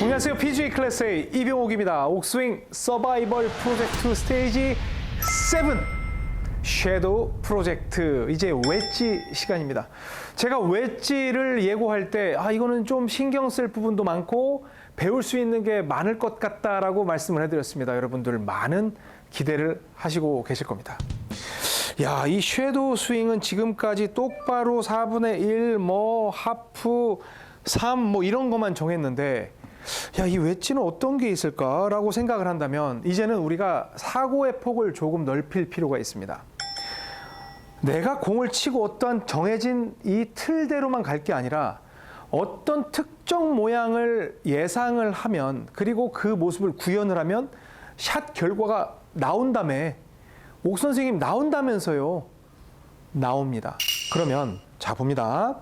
안녕하세요. PGA 클래스의 이병옥입니다. 옥스윙 서바이벌 프로젝트 스테이지 7 섀도우 프로젝트, 이제 웨지 시간입니다. 제가 웨지를 예고할 때 이거는 좀 신경 쓸 부분도 많고 배울 수 있는 게 많을 것 같다라고 말씀을 해드렸습니다. 여러분들 많은 기대를 하시고 계실 겁니다. 야, 이 섀도우 스윙은 지금까지 똑바로 4분의 1, 하프, 3 이런 것만 정했는데, 야, 이 웨지는 어떤 게 있을까라고 생각을 한다면 이제는 우리가 사고의 폭을 조금 넓힐 필요가 있습니다. 내가 공을 치고 어떤 정해진 이 틀대로만 갈 게 아니라 어떤 특정 모양을 예상을 하면, 그리고 그 모습을 구현을 하면 샷 결과가 나온다며. 옥 선생님 나온다면서요. 나옵니다. 그러면 자 봅니다.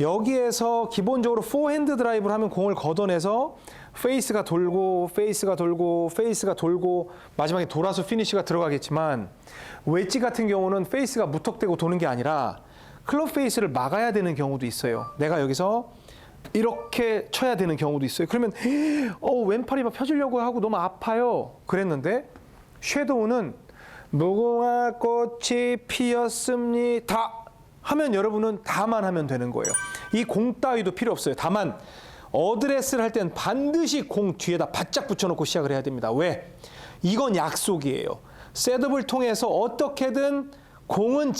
여기에서 기본적으로 포핸드 드라이브를 하면 공을 걷어내서 페이스가 돌고 페이스가 돌고 페이스가 돌고 마지막에 돌아서 피니시가 들어가겠지만, 웨지 같은 경우는 페이스가 무턱대고 도는 게 아니라 클럽 페이스를 막아야 되는 경우도 있어요. 내가 여기서 이렇게 쳐야 되는 경우도 있어요. 그러면 왼팔이 막 펴지려고 하고 너무 아파요. 그랬는데 섀도우는 무궁화 꽃이 피었습니다 하면 여러분은 다만 하면 되는 거예요. 이 공 따위도 필요 없어요. 다만 어드레스를 할 때는 반드시 공 뒤에다 바짝 붙여놓고 시작을 해야 됩니다. 왜? 이건 약속이에요. 셋업을 통해서 어떻게든 공은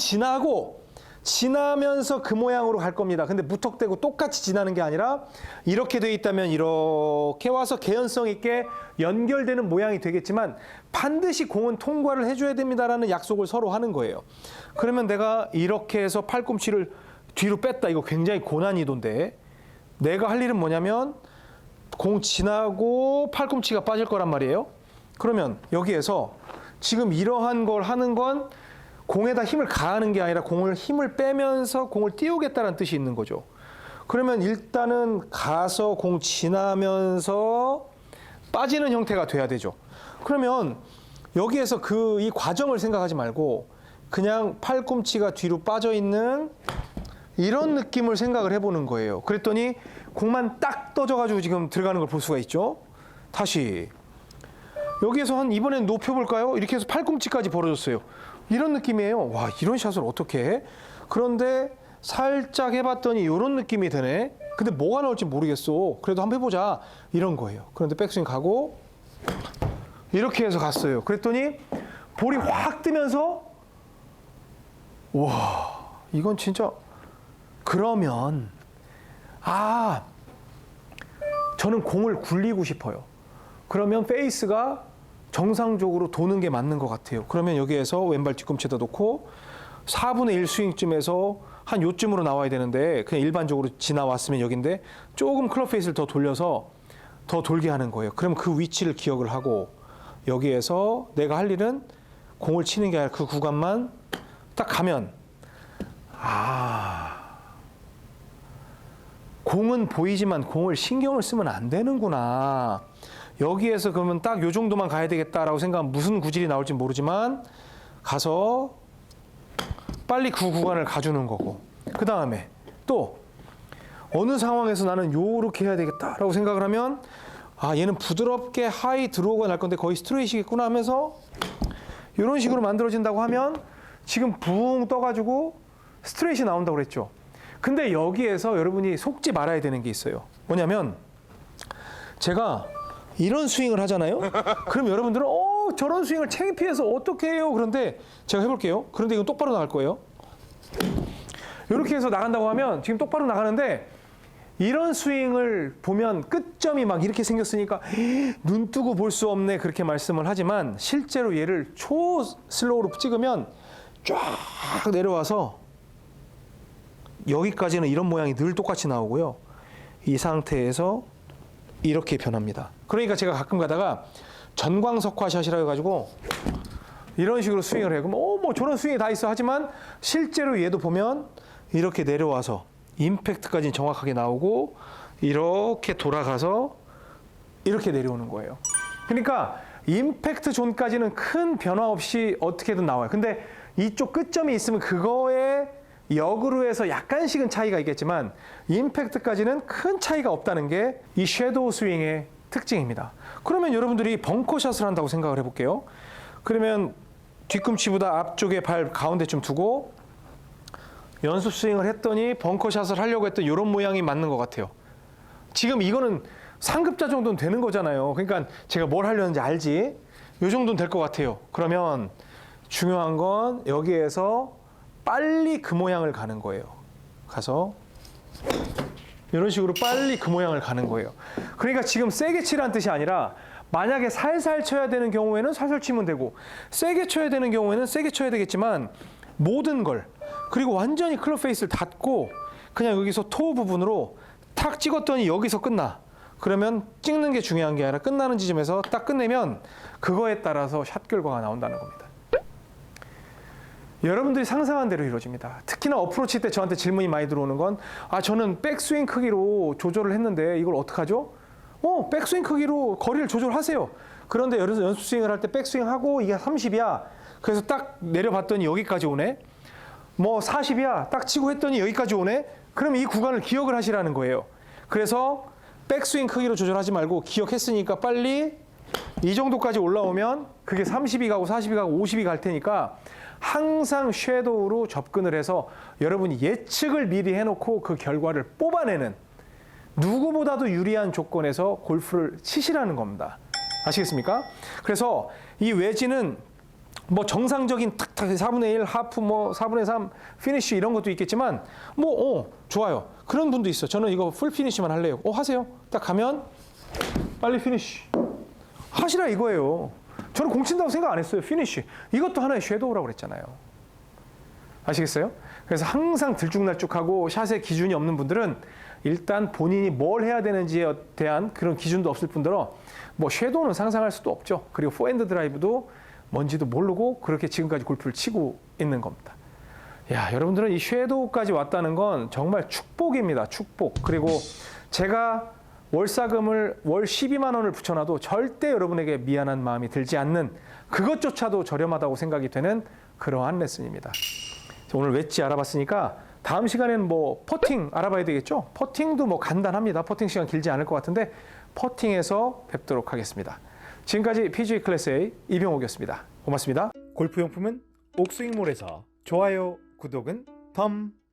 지나면서 그 모양으로 갈 겁니다. 근데 무턱대고 똑같이 지나는 게 아니라 이렇게 돼 있다면 이렇게 와서 개연성 있게 연결되는 모양이 되겠지만 반드시 공은 통과를 해줘야 됩니다라는 약속을 서로 하는 거예요. 그러면 내가 이렇게 해서 팔꿈치를 뒤로 뺐다. 이거 굉장히 고난이도인데, 내가 할 일은 뭐냐면 공 지나고 팔꿈치가 빠질 거란 말이에요. 그러면 여기에서 지금 이러한 걸 하는 건 공에다 힘을 가하는 게 아니라 공을 힘을 빼면서 공을 띄우겠다는 뜻이 있는 거죠. 그러면 일단은 가서 공 지나면서 빠지는 형태가 돼야 되죠. 그러면 여기에서 이 과정을 생각하지 말고 그냥 팔꿈치가 뒤로 빠져 있는 이런 느낌을 생각을 해보는 거예요. 그랬더니 공만 딱 떠져가지고 지금 들어가는 걸 볼 수가 있죠. 다시 여기에서 이번엔 높여볼까요? 이렇게 해서 팔꿈치까지 벌어졌어요. 이런 느낌이에요. 와, 이런 샷을 어떻게 해? 그런데 살짝 해봤더니 이런 느낌이 되네. 근데 뭐가 나올지 모르겠어. 그래도 한번 해보자. 이런 거예요. 그런데 백스윙 가고 이렇게 해서 갔어요. 그랬더니 볼이 확 뜨면서, 와, 이건 진짜. 그러면 저는 공을 굴리고 싶어요. 그러면 페이스가 정상적으로 도는 게 맞는 것 같아요. 그러면 여기에서 왼발 뒤꿈치에다 놓고 4분의 1 스윙쯤에서 한 요쯤으로 나와야 되는데 그냥 일반적으로 지나왔으면 여긴데 조금 클럽 페이스를 더 돌려서 더 돌게 하는 거예요. 그러면 그 위치를 기억을 하고 여기에서 내가 할 일은 공을 치는 게 아니라 그 구간만 딱 가면, 공은 보이지만 공을 신경을 쓰면 안 되는구나. 여기에서 그러면 딱 요 정도만 가야 되겠다라고 생각하면 무슨 구질이 나올지 모르지만 가서 빨리 그 구간을 가주는 거고, 그 다음에 또 어느 상황에서 나는 요렇게 해야 되겠다라고 생각을 하면 얘는 부드럽게 하이 드로우가 날 건데 거의 스트레이트겠구나 하면서 이런 식으로 만들어진다고 하면 지금 붕 떠가지고 스트레이트이 나온다고 그랬죠. 근데 여기에서 여러분이 속지 말아야 되는 게 있어요. 뭐냐면 제가 이런 스윙을 하잖아요. 그럼 여러분들은 저런 스윙을 창피해서 어떻게 해요? 그런데 제가 해볼게요. 그런데 이건 똑바로 나갈 거예요. 이렇게 해서 나간다고 하면 지금 똑바로 나가는데 이런 스윙을 보면 끝점이 막 이렇게 생겼으니까 눈 뜨고 볼 수 없네 그렇게 말씀을 하지만 실제로 얘를 초슬로우로 찍으면 쫙 내려와서 여기까지는 이런 모양이 늘 똑같이 나오고요. 이 상태에서 이렇게 변합니다. 그러니까 제가 가끔 가다가 전광석화샷이라 해가지고 이런 식으로 스윙을 해요. 그럼 저런 스윙이 다 있어 하지만 실제로 얘도 보면 이렇게 내려와서 임팩트까지 정확하게 나오고 이렇게 돌아가서 이렇게 내려오는 거예요. 그러니까 임팩트 존까지는 큰 변화 없이 어떻게든 나와요. 근데 이쪽 끝점이 있으면 그거에 역으로 해서 약간씩은 차이가 있겠지만 임팩트까지는 큰 차이가 없다는 게 이 섀도우 스윙의 특징입니다. 그러면 여러분들이 벙커샷을 한다고 생각을 해볼게요. 그러면 뒤꿈치보다 앞쪽에 발 가운데쯤 두고 연습 스윙을 했더니 벙커샷을 하려고 했던 이런 모양이 맞는 것 같아요. 지금 이거는 상급자 정도는 되는 거잖아요. 그러니까 제가 뭘 하려는지 알지? 이 정도는 될 것 같아요. 그러면 중요한 건 여기에서 빨리 그 모양을 가는 거예요. 가서 이런 식으로 빨리 그 모양을 가는 거예요. 그러니까 지금 세게 치라는 뜻이 아니라 만약에 살살 쳐야 되는 경우에는 살살 치면 되고 세게 쳐야 되는 경우에는 세게 쳐야 되겠지만 모든 걸 그리고 완전히 클럽 페이스를 닫고 그냥 여기서 토 부분으로 탁 찍었더니 여기서 끝나. 그러면 찍는 게 중요한 게 아니라 끝나는 지점에서 딱 끝내면 그거에 따라서 샷 결과가 나온다는 겁니다. 여러분들이 상상한 대로 이루어집니다. 특히나 어프로치 때 저한테 질문이 많이 들어오는 건 저는 백스윙 크기로 조절을 했는데 이걸 어떡하죠? 백스윙 크기로 거리를 조절하세요. 그런데 연습 스윙을 할 때 백스윙 하고 이게 30이야. 그래서 딱 내려봤더니 여기까지 오네. 뭐 40이야. 딱 치고 했더니 여기까지 오네. 그럼 이 구간을 기억을 하시라는 거예요. 그래서 백스윙 크기로 조절하지 말고 기억했으니까 빨리 이 정도까지 올라오면 그게 30이 가고 40이 가고 50이 갈 테니까 항상 섀도우로 접근을 해서 여러분이 예측을 미리 해놓고 그 결과를 뽑아내는 누구보다도 유리한 조건에서 골프를 치시라는 겁니다. 아시겠습니까? 그래서 이 웨지는 뭐 정상적인 탁탁 4분의 1, 하프, 뭐 4분의 3, 피니쉬 이런 것도 있겠지만 좋아요. 그런 분도 있어. 저는 이거 풀 피니쉬만 할래요. 하세요. 딱 가면 빨리 피니쉬 하시라 이거예요. 저는 공 친다고 생각 안 했어요. 피니쉬. 이것도 하나의 섀도우라고 그랬잖아요. 아시겠어요? 그래서 항상 들쭉날쭉하고 샷의 기준이 없는 분들은 일단 본인이 뭘 해야 되는지에 대한 그런 기준도 없을 뿐더러 뭐 섀도우는 상상할 수도 없죠. 그리고 포핸드 드라이브도 뭔지도 모르고 그렇게 지금까지 골프를 치고 있는 겁니다. 야, 여러분들은 이 섀도우까지 왔다는 건 정말 축복입니다. 축복. 그리고 제가 월사금을 월 12만 원을 붙여놔도 절대 여러분에게 미안한 마음이 들지 않는 그것조차도 저렴하다고 생각이 되는 그러한 레슨입니다. 오늘 웨지 알아봤으니까 다음 시간에는 뭐 퍼팅 알아봐야 되겠죠? 퍼팅도 뭐 간단합니다. 퍼팅 시간 길지 않을 것 같은데 퍼팅에서 뵙도록 하겠습니다. 지금까지 PGA 클래스 A 이병옥이었습니다. 고맙습니다. 골프용품은 옥스윙몰에서 좋아요, 구독은 덤.